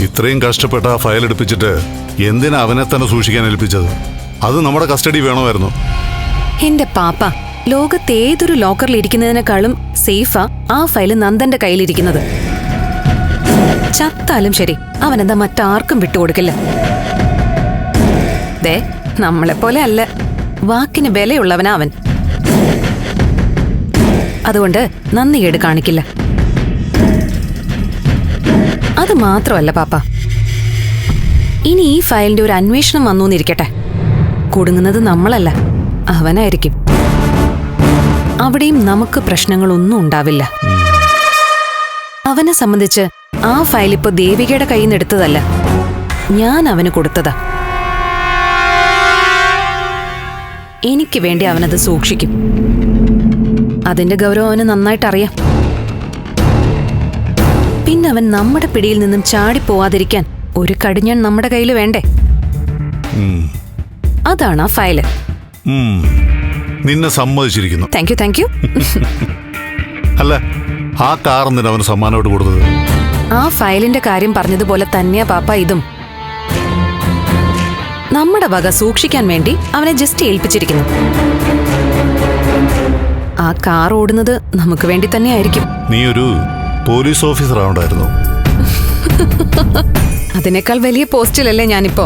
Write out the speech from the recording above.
ഇത്രയും കഷ്ടപ്പെട്ട ആ ഫയൽ എടുപ്പിച്ചിട്ട് എന്തിനാ അവനെ തന്നെ സൂക്ഷിക്കാൻ ഏൽപ്പിച്ചത്? അത് നമ്മുടെ കസ്റ്റഡി വേണമായിരുന്നു. എന്റെ പാപ്പ, ലോകത്ത് ഏതൊരു ലോക്കറിൽ ഇരിക്കുന്നതിനേക്കാളും സേഫാ ആ ഫയല് നന്ദന്റെ കയ്യിലിരിക്കുന്നത്. ചത്താലും ശരി, അവനെന്താ മറ്റാർക്കും വിട്ടുകൊടുക്കില്ല. ദേ, നമ്മളെപ്പോലെ അല്ല, വാക്കിന് വിലയുള്ളവനാ അവൻ. അതുകൊണ്ട് നന്ദികേട് കാണിക്കില്ല. അത് മാത്രമല്ല പാപ്പ, ഇനി ഈ ഫയലിന്റെ ഒരു അന്വേഷണം വന്നൂന്നിരിക്കട്ടെ, കുടുങ്ങുന്നത് നമ്മളല്ല, അവനായിരിക്കും. അവിടെയും നമുക്ക് പ്രശ്നങ്ങളൊന്നും ഉണ്ടാവില്ല. അവനെ സംബന്ധിച്ച് ആ ഫയൽ ഇപ്പൊ ദേവികയുടെ കയ്യിൽ നിന്ന് എടുത്തതല്ല, ഞാൻ അവന് കൊടുത്തതാ. എനിക്ക് വേണ്ടി അവനത് സൂക്ഷിക്കും. അതിന്റെ ഗൗരവം അവന് നന്നായിട്ട് അറിയാം. പിന്നെ അവൻ നമ്മുടെ പിടിയിൽ നിന്നും ചാടിപ്പോവാതിരിക്കാൻ ഒരു കടിഞ്ഞാൺ നമ്മുടെ കയ്യിൽ വേണ്ടേ? അതാണ് ആ ഫയല്. നിന്നെ സമ്മതിച്ചിരിക്കുന്നു. Thank you. അല്ല, ആ കാർ എന്തിനാ അവന് സമ്മാനമായിട്ട് കൊടുത്തത്? ആ ഫയലിന്റെ കാര്യം പറഞ്ഞതുപോലെ തന്നെയാ പാപ്പ ഇതും. നമ്മുടെ വക സൂക്ഷിക്കാൻ വേണ്ടി അവനെ ജസ്റ്റ് ഏൽപ്പിച്ചിരിക്കുന്നു. ആ കാർ ഓടുന്നത് നമുക്ക് വേണ്ടി തന്നെയായിരിക്കും. നീ ഒരു പോലീസ് ഓഫീസർ ആവണ്ടായിരുന്നു. അതിനേക്കാൾ വലിയ പോസ്റ്റിലല്ലേ ഞാനിപ്പോ.